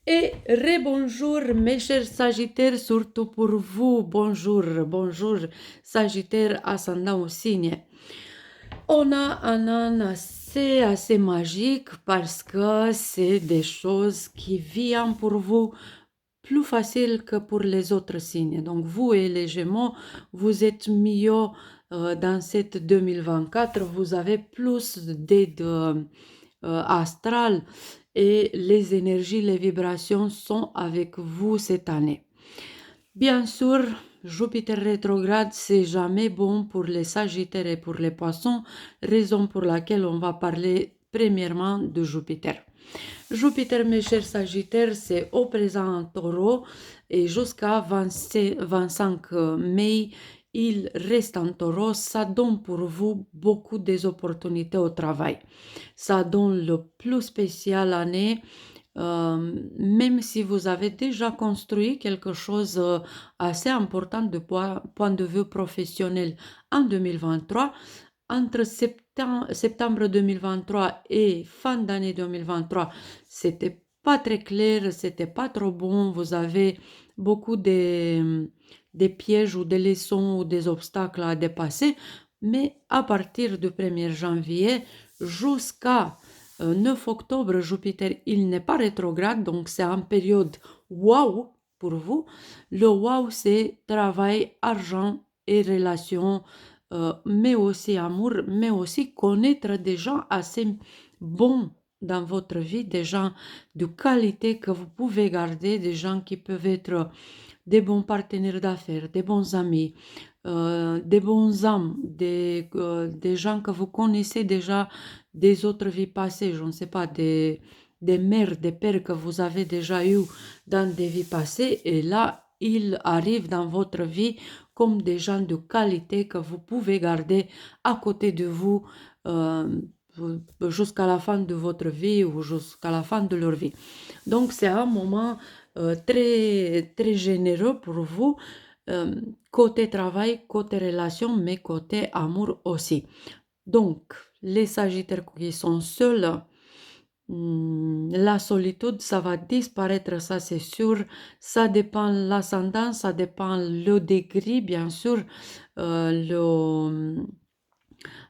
Et rebonjour mes chers Sagittaires, surtout pour vous. Bonjour, bonjour Sagittaire ascendant au signe. On a un an assez magique parce que c'est des choses qui viennent pour vous plus facile que pour les autres signes. Donc vous et les Gémeaux, vous êtes mieux dans cette 2024, vous avez plus d'aide astrale et les énergies, les vibrations sont avec vous cette année. Bien sûr, Jupiter rétrograde, c'est jamais bon pour les Sagittaires et pour les Poissons, raison pour laquelle on va parler premièrement de Jupiter. Jupiter, mes chers Sagittaires, c'est au présent en Taureau et jusqu'à 25 mai, il reste en Taureau. Ça donne pour vous beaucoup des opportunités au travail. Ça donne le plus spécial année. Même si vous avez déjà construit quelque chose assez important de point de vue professionnel en 2023, entre septembre 2023 et fin d'année 2023, c'était pas très clair, c'était pas trop bon. Vous avez beaucoup des pièges ou des leçons ou des obstacles à dépasser. Mais à partir du 1er janvier jusqu'à 9 octobre, Jupiter, il n'est pas rétrograde, donc c'est en période wow pour vous. Le wow, c'est travail, argent et relations, mais aussi amour, mais aussi connaître des gens assez bons dans votre vie, des gens de qualité que vous pouvez garder, des gens qui peuvent être des bons partenaires d'affaires, des bons amis, des bons âmes, des gens que vous connaissez déjà des autres vies passées, je ne sais pas, des mères, des pères que vous avez déjà eus dans des vies passées, et là, ils arrivent dans votre vie comme des gens de qualité que vous pouvez garder à côté de vous euh, jusqu'à la fin de votre vie ou jusqu'à la fin de leur vie. Donc, c'est un moment très généreux pour vous, euh, côté travail, côté relation, mais côté amour aussi. Donc, les Sagittaires qui sont seuls, la solitude, ça va disparaître, ça c'est sûr. Ça dépend l'ascendant, ça dépend le degré, bien sûr.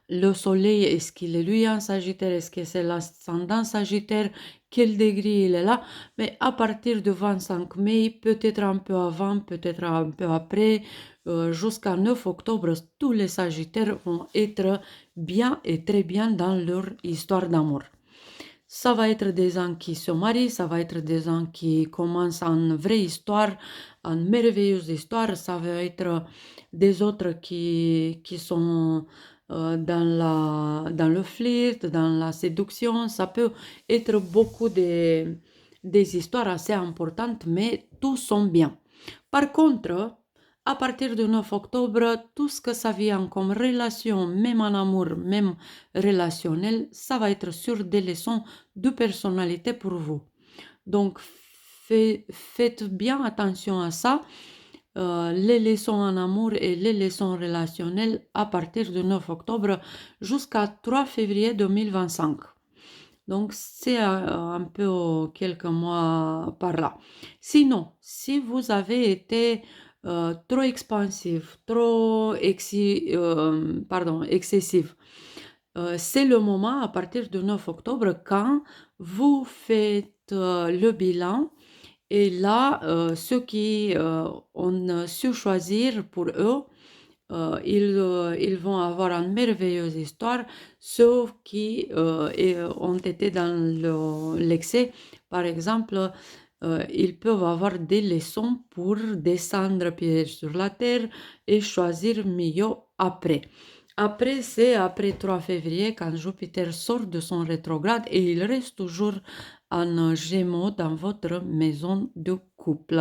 Le soleil, est-ce qu'il est lui en Sagittaire? Est-ce que c'est l'ascendant Sagittaire? Quel degré il est là? Mais à partir du 25 mai, peut-être un peu avant, peut-être un peu après, jusqu'à 9 octobre, tous les Sagittaires vont être bien et très bien dans leur histoire d'amour. Ça va être des gens qui se marient, ça va être des gens qui commencent une vraie histoire, une merveilleuse histoire. Ça va être des autres qui sont dans le flirt, dans la séduction. Ça peut être beaucoup des histoires assez importantes, mais tous sont bien. Par contre, à partir du 9 octobre, tout ce que ça vient comme relation, même en amour, même relationnel, ça va être sur des leçons de personnalité pour vous. Donc, faites bien attention à ça. Les leçons en amour et les leçons relationnelles à partir du 9 octobre jusqu'à 3 février 2025. Donc, c'est un peu quelques mois par là. Sinon, si vous avez été trop expansif, excessif, c'est le moment à partir du 9 octobre quand vous faites le bilan et là, ceux qui ont su choisir pour eux, ils vont avoir une merveilleuse histoire, ceux qui ont été dans l'excès. Par exemple, ils peuvent avoir des leçons pour descendre pied sur la terre et choisir mieux après. Après, c'est après 3 février quand Jupiter sort de son rétrograde et il reste toujours en Gémeaux dans votre maison de couple.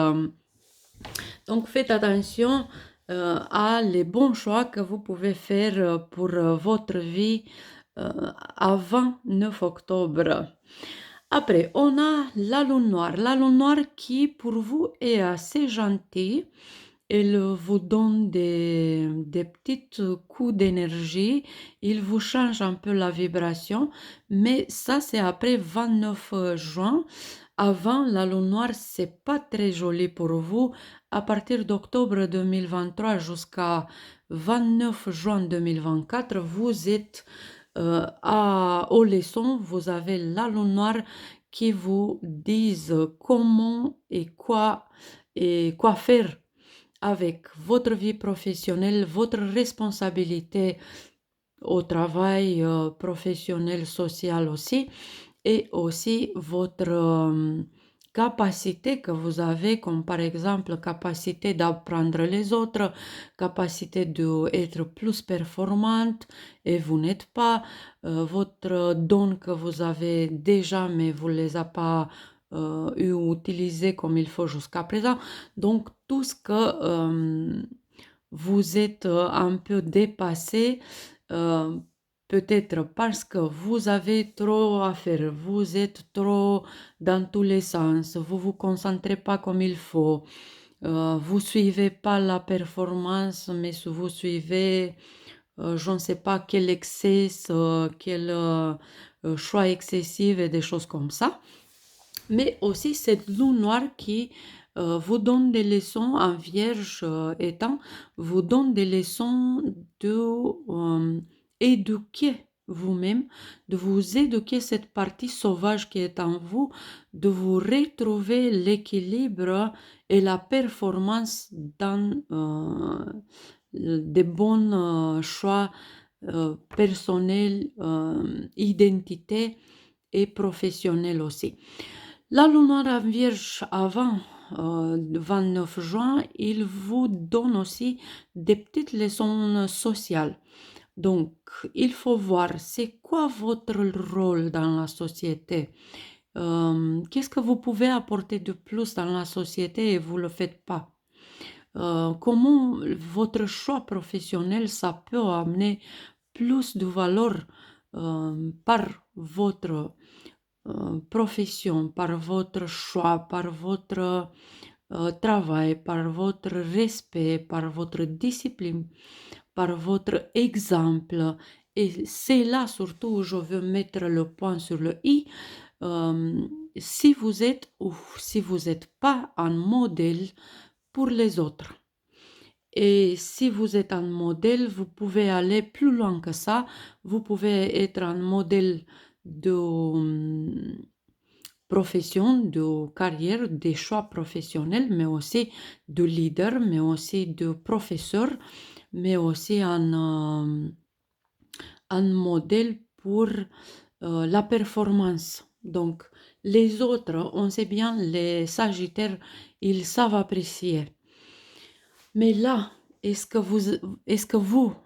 Donc faites attention à les bons choix que vous pouvez faire pour votre vie avant 9 octobre. Après, on a la lune noire. La lune noire qui pour vous est assez gentille. Elle vous donne des petits coups d'énergie. Il vous change un peu la vibration. Mais ça, c'est après 29 juin. Avant, la lune noire, c'est pas très joli pour vous. À partir d'octobre 2023 jusqu'à 29 juin 2024, vous êtes aux leçons, vous avez la lune noire qui vous disent comment et quoi faire avec votre vie professionnelle, votre responsabilité au travail professionnel, social aussi, et aussi votre capacité que vous avez, comme par exemple capacité d'apprendre les autres, capacité d'être plus performante et vous n'êtes pas, votre don que vous avez déjà mais vous ne les avez pas utilisés comme il faut jusqu'à présent. Donc tout ce que vous êtes un peu dépassé, euh, peut-être parce que vous avez trop à faire, vous êtes trop dans tous les sens, vous vous concentrez pas comme il faut, vous suivez pas la performance, mais vous suivez, je ne sais pas quel excès, quel choix excessif et des choses comme ça. Mais aussi cette lune noire qui vous donne des leçons en vierge étant, vous donne des leçons de éduquer vous-même, de vous éduquer cette partie sauvage qui est en vous, de vous retrouver l'équilibre et la performance dans des bons choix personnels, identité et professionnels aussi. La lune en vierge avant 29 juin, il vous donne aussi des petites leçons sociales. Donc, il faut voir c'est quoi votre rôle dans la société. Qu'est-ce que vous pouvez apporter de plus dans la société et vous ne le faites pas. Comment votre choix professionnel, ça peut amener plus de valeur par votre profession, par votre choix, par votre travail, par votre respect, par votre discipline, par votre exemple. Et c'est là surtout où je veux mettre le point sur le i. Si vous êtes ou si vous n'êtes pas un modèle pour les autres. Et si vous êtes un modèle, vous pouvez aller plus loin que ça. Vous pouvez être un modèle de profession, de carrière, des choix professionnels, mais aussi de leader, mais aussi de professeur, mais aussi un modèle pour la performance. Donc, les autres, on sait bien, les Sagittaires, ils savent apprécier. Mais là, est-ce que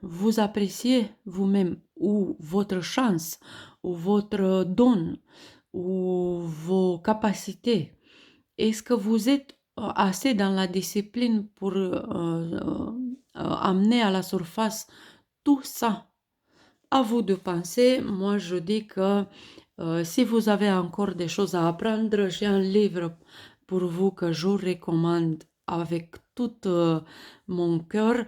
vous appréciez vous-même ou votre chance ou votre don ou vos capacités? Est-ce que vous êtes assez dans la discipline pour amener à la surface tout ça? À vous de penser. Moi, je dis que si vous avez encore des choses à apprendre, j'ai un livre pour vous que je recommande avec tout mon cœur.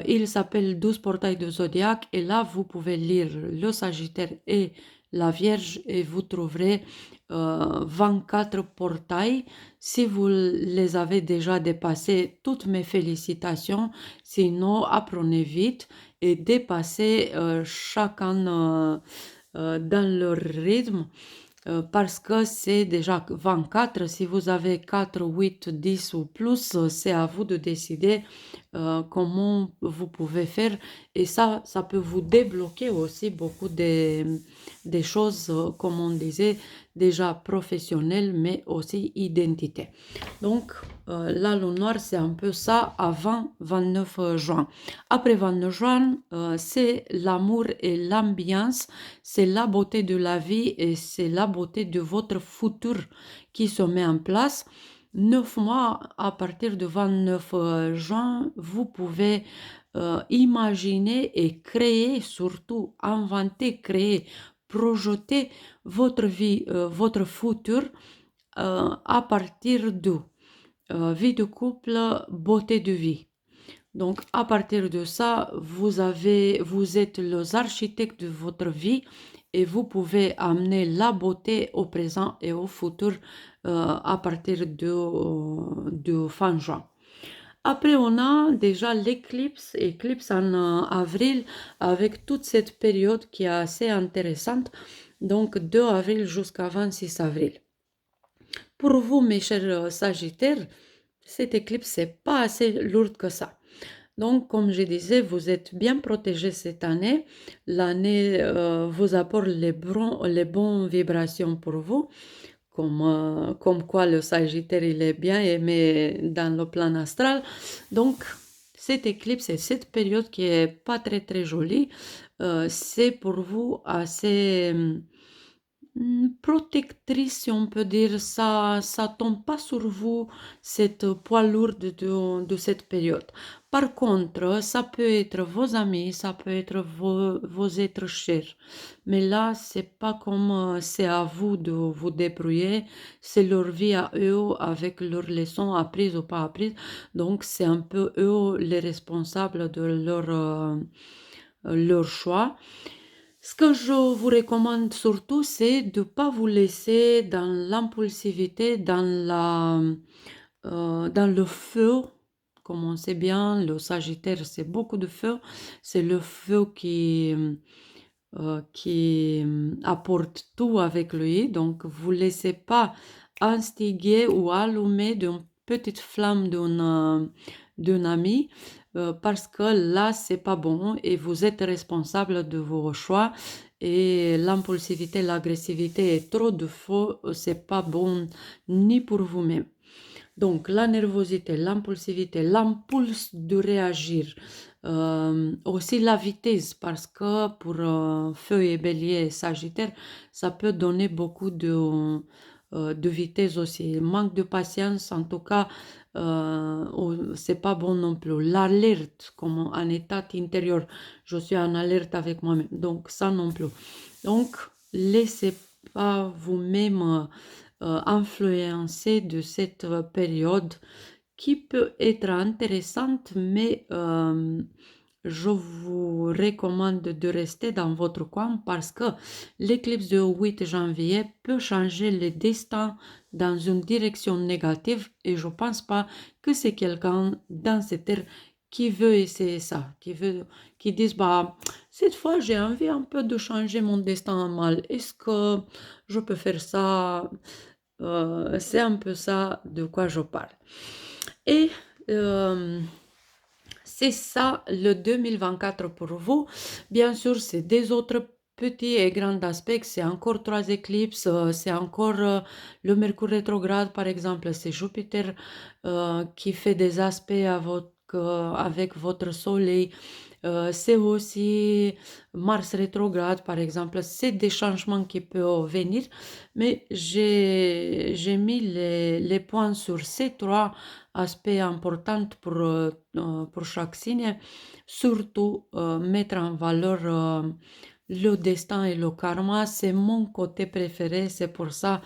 Il s'appelle 12 portails de Zodiac et là, vous pouvez lire le Sagittaire et la Vierge et vous trouverez 24 portails. Si vous les avez déjà dépassés, toutes mes félicitations. Sinon, apprenez vite et dépassez chacun dans leur rythme parce que c'est déjà 24. Si vous avez 4, 8, 10 ou plus, c'est à vous de décider comment vous pouvez faire. Et ça peut vous débloquer aussi beaucoup des choses, comme on disait, déjà professionnelles, mais aussi identité. Donc, la lune noire, c'est un peu ça avant 29 juin. Après 29 juin, c'est l'amour et l'ambiance, c'est la beauté de la vie et c'est la beauté de votre futur qui se met en place. 9 mois à partir de 29 juin, vous pouvez imaginer et créer, surtout inventer, créer, projeter votre vie, votre futur à partir de vie de couple, beauté de vie. Donc, à partir de ça, vous êtes les architectes de votre vie et vous pouvez amener la beauté au présent et au futur à partir de fin juin. Après, on a déjà éclipse en avril, avec toute cette période qui est assez intéressante, donc 2 avril jusqu'à 26 avril. Pour vous, mes chers Sagittaires, cette éclipse n'est pas assez lourde que ça. Donc, comme je disais, vous êtes bien protégés cette année. L'année vous apporte les bonnes vibrations pour vous, comme quoi le Sagittaire, il est bien aimé dans le plan astral. Donc, cette éclipse et cette période qui est pas très très jolie, c'est pour vous assez protectrice, si on peut dire. Ça tombe pas sur vous, cette poids lourde de cette période. Par contre, ça peut être vos amis, ça peut être vos êtres chers. Mais là, c'est pas comme c'est à vous de vous débrouiller, c'est leur vie à eux avec leurs leçons apprises ou pas apprises. Donc, c'est un peu eux les responsables de leur choix. Ce que je vous recommande surtout, c'est de ne pas vous laisser dans l'impulsivité, dans le feu. Comme on sait bien, le Sagittaire, c'est beaucoup de feu. C'est le feu qui apporte tout avec lui. Donc, vous ne laissez pas instiguer ou allumer d'une petite flamme d'un ami parce que là, c'est pas bon et vous êtes responsable de vos choix. Et l'impulsivité, l'agressivité et trop de feu, c'est pas bon ni pour vous-même. Donc, la nervosité, l'impulsivité, l'impulse de réagir, aussi la vitesse, parce que pour Feu et Bélier et Sagittaire, ça peut donner beaucoup de vitesse aussi. Manque de patience, en tout cas, c'est pas bon non plus. L'alerte, comme en état intérieur, je suis en alerte avec moi-même, donc ça non plus. Donc, laissez pas vous-même influencer de cette période qui peut être intéressante, mais je vous recommande de rester dans votre coin parce que l'éclipse du 8 janvier peut changer le destin dans une direction négative et je ne pense pas que c'est quelqu'un dans cette terre qui veut essayer ça, qui dise bah cette fois j'ai envie un peu de changer mon destin en mal. Est-ce que je peux faire ça? C'est un peu ça de quoi je parle. Et c'est ça le 2024 pour vous. Bien sûr, c'est des autres petits et grands aspects. C'est encore 3 éclipses. C'est encore le Mercure rétrograde, par exemple. C'est Jupiter qui fait des aspects avec votre Soleil. C'est aussi Mars rétrograde, par exemple. C'est des changements qui peuvent venir, mais j'ai mis les points sur ces 3 aspects importants pour chaque signe. Surtout, mettre en valeur le destin et le karma. C'est mon côté préféré. C'est pour ça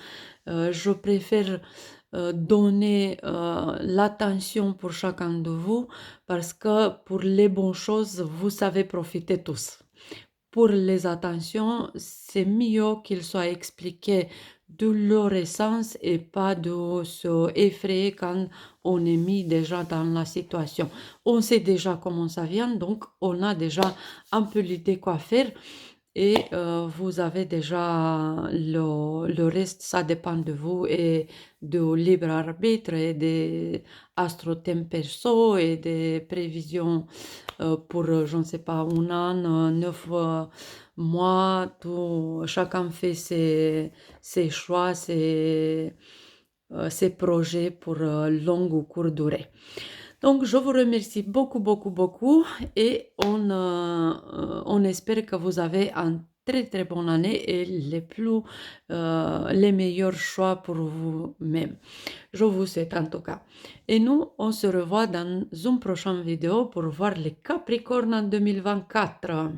je préfère donner l'attention pour chacun de vous parce que pour les bonnes choses, vous savez profiter tous. Pour les attentions, c'est mieux qu'il soit expliqué de leur essence et pas de se effrayer quand on est mis déjà dans la situation. On sait déjà comment ça vient, donc on a déjà un peu l'idée quoi faire. Et vous avez déjà le reste, ça dépend de vous et de libre arbitre et des astrothèmes perso et des prévisions pour, je ne sais pas, un an, 9 mois, chacun fait ses choix, ses projets pour longue ou courte durée. Donc, je vous remercie beaucoup, beaucoup, beaucoup et on espère que vous avez une très, très bonne année et les meilleurs choix pour vous-même. Je vous souhaite en tout cas. Et nous, on se revoit dans une prochaine vidéo pour voir les Capricornes en 2024.